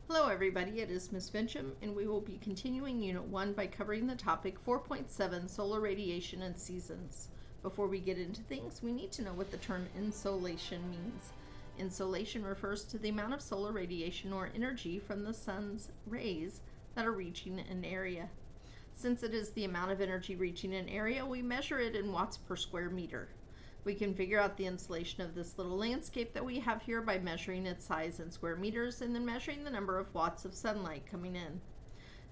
Hello everybody, it is Ms. Fincham, and we will be continuing Unit 1 by covering the topic 4.7, Solar Radiation and Seasons. Before we get into things, we need to know what the term insolation means. Insolation refers to the amount of solar radiation or energy from the sun's rays that are reaching an area. Since it is the amount of energy reaching an area, we measure it in watts per square meter. We can figure out the insolation of this little landscape that we have here by measuring its size in square meters and then measuring the number of watts of sunlight coming in.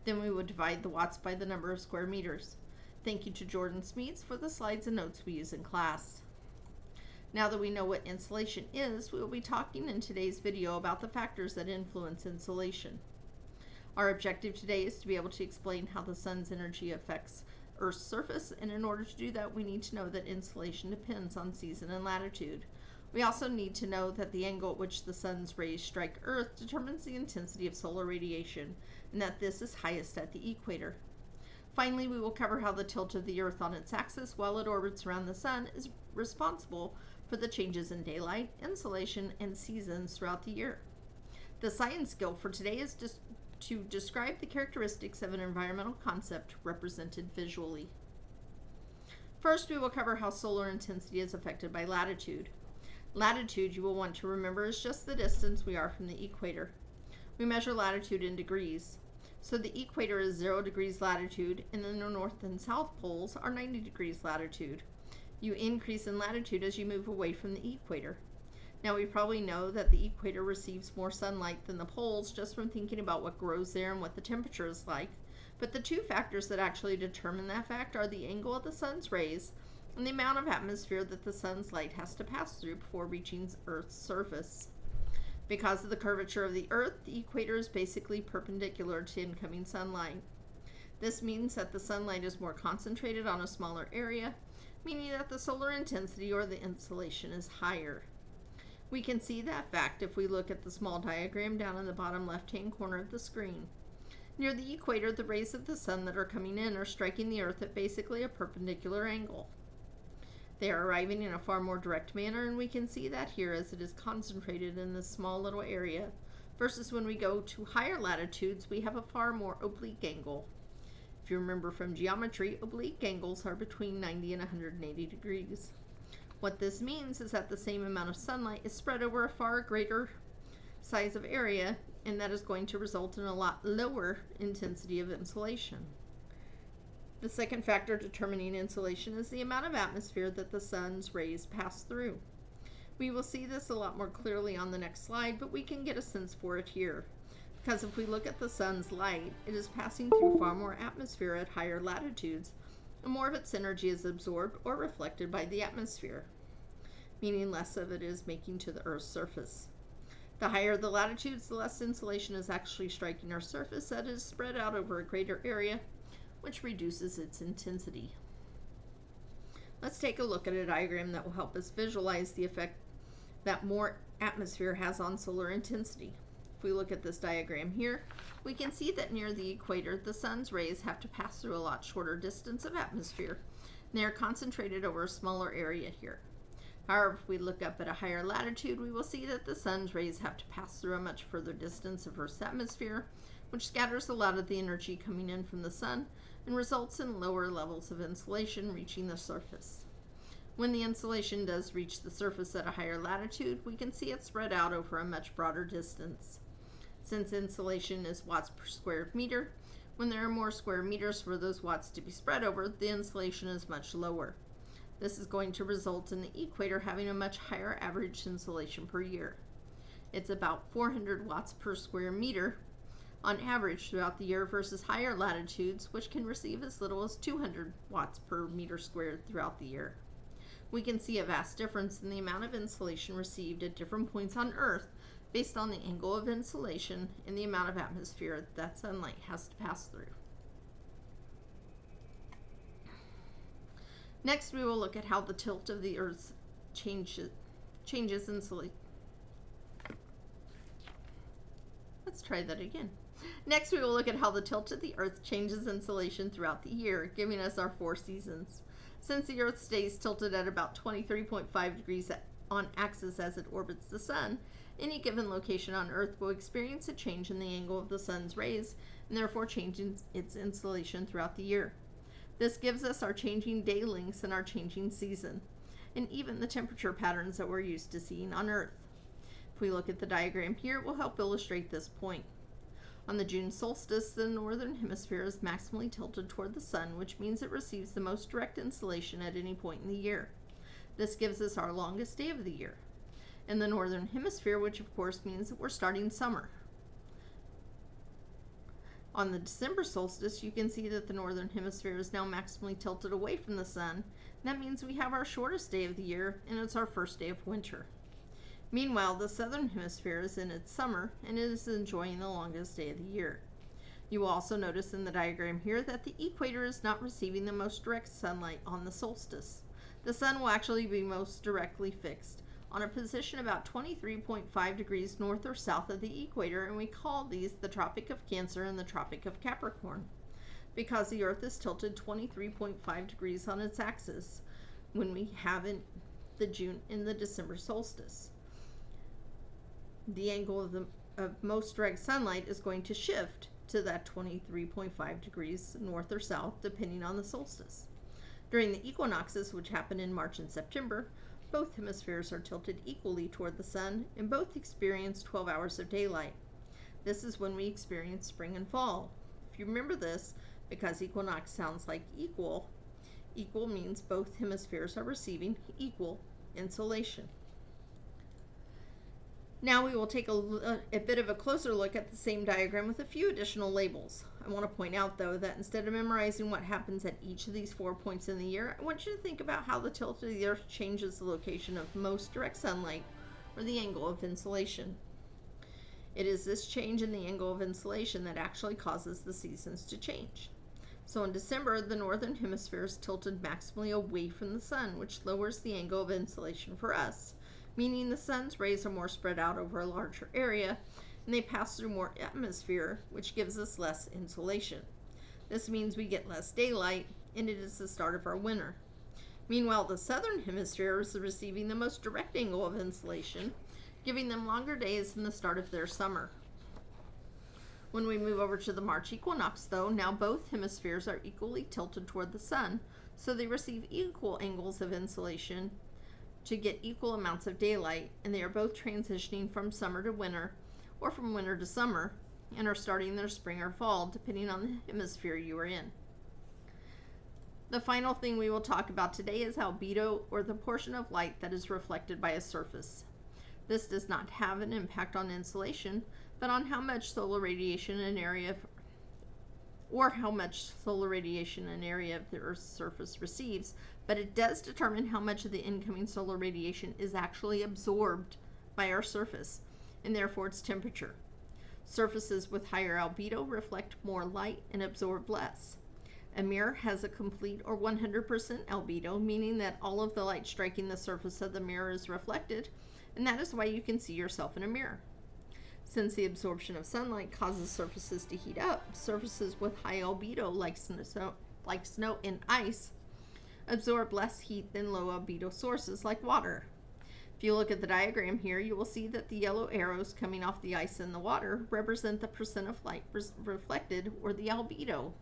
Then we would divide the watts by the number of square meters. Thank you to Jordan Smeets for the slides and notes we use in class. Now that we know what insolation is, we will be talking in today's video about the factors that influence insolation. Our objective today is to be able to explain how the sun's energy affects Earth's surface, and in order to do that, we need to know that insolation depends on season and latitude. We also need to know that the angle at which the sun's rays strike Earth determines the intensity of solar radiation, and that this is highest at the equator. Finally, we will cover how the tilt of the Earth on its axis while it orbits around the sun is responsible for the changes in daylight, insolation, and seasons throughout the year. The science skill for today is to describe the characteristics of an environmental concept represented visually. First, we will cover how solar intensity is affected by latitude. Latitude, you will want to remember, is just the distance we are from the equator. We measure latitude in degrees. So the equator is 0 degrees latitude, and then the north and south poles are 90 degrees latitude. You increase in latitude as you move away from the equator. Now, we probably know that the equator receives more sunlight than the poles just from thinking about what grows there and what the temperature is like. But the two factors that actually determine that fact are the angle of the sun's rays and the amount of atmosphere that the sun's light has to pass through before reaching Earth's surface. Because of the curvature of the Earth, the equator is basically perpendicular to incoming sunlight. This means that the sunlight is more concentrated on a smaller area, meaning that the solar intensity or the insolation is higher. We can see that fact if we look at the small diagram down in the bottom left-hand corner of the screen. Near the equator, the rays of the sun that are coming in are striking the Earth at basically a perpendicular angle. They are arriving in a far more direct manner, and we can see that here as it is concentrated in this small little area, versus when we go to higher latitudes, we have a far more oblique angle. If you remember from geometry, oblique angles are between 90 and 180 degrees. What this means is that the same amount of sunlight is spread over a far greater size of area, and that is going to result in a lot lower intensity of insolation. The second factor determining insolation is the amount of atmosphere that the sun's rays pass through. We will see this a lot more clearly on the next slide, but we can get a sense for it here. Because if we look at the sun's light, it is passing through far more atmosphere at higher latitudes, and more of its energy is absorbed or reflected by the atmosphere, meaning less of it is making to the Earth's surface. The higher the latitudes, the less insolation is actually striking our surface that is spread out over a greater area, which reduces its intensity. Let's take a look at a diagram that will help us visualize the effect that more atmosphere has on solar intensity. If we look at this diagram here, we can see that near the equator, the sun's rays have to pass through a lot shorter distance of atmosphere, and they are concentrated over a smaller area here. However, if we look up at a higher latitude, we will see that the sun's rays have to pass through a much further distance of Earth's atmosphere, which scatters a lot of the energy coming in from the sun and results in lower levels of insolation reaching the surface. When the insolation does reach the surface at a higher latitude, we can see it spread out over a much broader distance. Since insolation is watts per square meter, when there are more square meters for those watts to be spread over, the insolation is much lower. This is going to result in the equator having a much higher average insolation per year. It's about 400 watts per square meter on average throughout the year versus higher latitudes, which can receive as little as 200 watts per meter squared throughout the year. We can see a vast difference in the amount of insolation received at different points on Earth based on the angle of insolation and the amount of atmosphere that sunlight has to pass through. Next, we will look at how the tilt of the Earth changes insolation. Let's try that again. Next, we will look at how the tilt of the Earth changes insolation throughout the year, giving us our 4 seasons. Since the Earth stays tilted at about 23.5 degrees on axis as it orbits the sun, any given location on Earth will experience a change in the angle of the sun's rays and therefore changing its insolation throughout the year. This gives us our changing day lengths and our changing season, and even the temperature patterns that we're used to seeing on Earth. If we look at the diagram here, it will help illustrate this point. On the June solstice, the northern hemisphere is maximally tilted toward the sun, which means it receives the most direct insolation at any point in the year. This gives us our longest day of the year in the northern hemisphere, which of course means that we're starting summer. On the December solstice, you can see that the northern hemisphere is now maximally tilted away from the sun, and that means we have our shortest day of the year, and it's our first day of winter. Meanwhile, the southern hemisphere is in its summer, and it is enjoying the longest day of the year. You will also notice in the diagram here that the equator is not receiving the most direct sunlight on the solstice. The sun will actually be most directly fixed on a position about 23.5 degrees north or south of the equator, and we call these the Tropic of Cancer and the Tropic of Capricorn, because the Earth is tilted 23.5 degrees on its axis when we have in the June and the December solstice. The angle of most direct sunlight is going to shift to that 23.5 degrees north or south, depending on the solstice. During the equinoxes, which happen in March and September, both hemispheres are tilted equally toward the sun, and both experience 12 hours of daylight. This is when we experience spring and fall. If you remember this, because equinox sounds like equal, equal means both hemispheres are receiving equal insolation. Now we will take a bit of a closer look at the same diagram with a few additional labels. I want to point out, though, that instead of memorizing what happens at each of these 4 points in the year, I want you to think about how the tilt of the Earth changes the location of most direct sunlight, or the angle of insolation. It is this change in the angle of insolation that actually causes the seasons to change. So in December, the northern hemisphere is tilted maximally away from the sun, which lowers the angle of insolation for us, meaning the sun's rays are more spread out over a larger area, and they pass through more atmosphere, which gives us less insolation. This means we get less daylight, and it is the start of our winter. Meanwhile, the southern hemisphere is receiving the most direct angle of insolation, giving them longer days and the start of their summer. When we move over to the March equinox, though, now both hemispheres are equally tilted toward the sun, so they receive equal angles of insolation to get equal amounts of daylight, and they are both transitioning from summer to winter, or from winter to summer, and are starting their spring or fall, depending on the hemisphere you are in. The final thing we will talk about today is albedo, or the portion of light that is reflected by a surface. This does not have an impact on insolation, but on how much solar radiation an area of the Earth's surface receives, but it does determine how much of the incoming solar radiation is actually absorbed by our surface, and therefore its temperature. Surfaces with higher albedo reflect more light and absorb less. A mirror has a complete or 100% albedo, meaning that all of the light striking the surface of the mirror is reflected, and that is why you can see yourself in a mirror. Since the absorption of sunlight causes surfaces to heat up, surfaces with high albedo, like snow and ice, absorb less heat than low albedo sources like water. If you look at the diagram here, you will see that the yellow arrows coming off the ice and the water represent the percent of light reflected, or the albedo.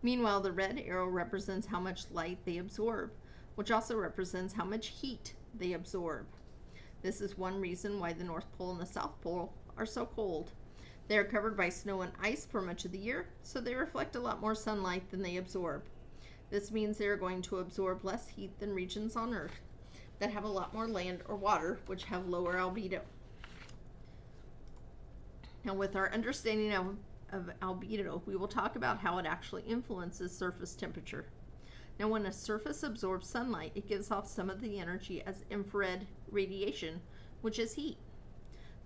Meanwhile, the red arrow represents how much light they absorb, which also represents how much heat they absorb. This is one reason why the North Pole and the South Pole are so cold. They are covered by snow and ice for much of the year, so they reflect a lot more sunlight than they absorb. This means they are going to absorb less heat than regions on Earth that have a lot more land or water, which have lower albedo. Now, with our understanding of albedo, we will talk about how it actually influences surface temperature. Now, when a surface absorbs sunlight, it gives off some of the energy as infrared radiation, which is heat.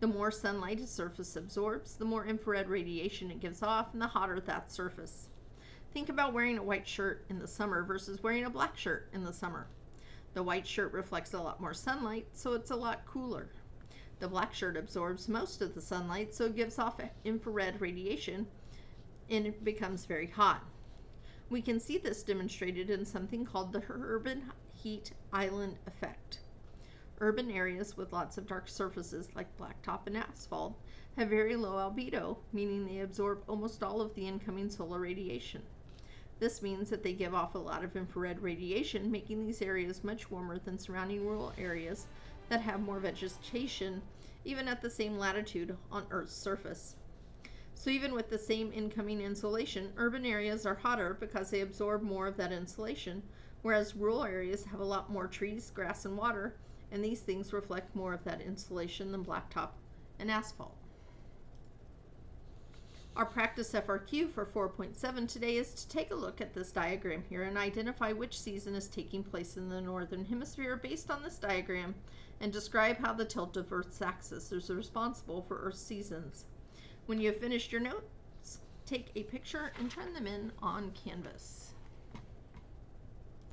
The more sunlight a surface absorbs, the more infrared radiation it gives off, and the hotter that surface. Think about wearing a white shirt in the summer versus wearing a black shirt in the summer. The white shirt reflects a lot more sunlight, so it's a lot cooler. The black shirt absorbs most of the sunlight, so it gives off infrared radiation, and it becomes very hot. We can see this demonstrated in something called the urban heat island effect. Urban areas with lots of dark surfaces like blacktop and asphalt have very low albedo, meaning they absorb almost all of the incoming solar radiation. This means that they give off a lot of infrared radiation, making these areas much warmer than surrounding rural areas that have more vegetation, even at the same latitude on Earth's surface. So even with the same incoming insolation, urban areas are hotter because they absorb more of that insolation, whereas rural areas have a lot more trees, grass, and water, and these things reflect more of that insolation than blacktop and asphalt. Our practice FRQ for 4.7 today is to take a look at this diagram here and identify which season is taking place in the northern hemisphere based on this diagram, and describe how the tilt of Earth's axis is responsible for Earth's seasons. When you have finished your notes, take a picture and turn them in on Canvas.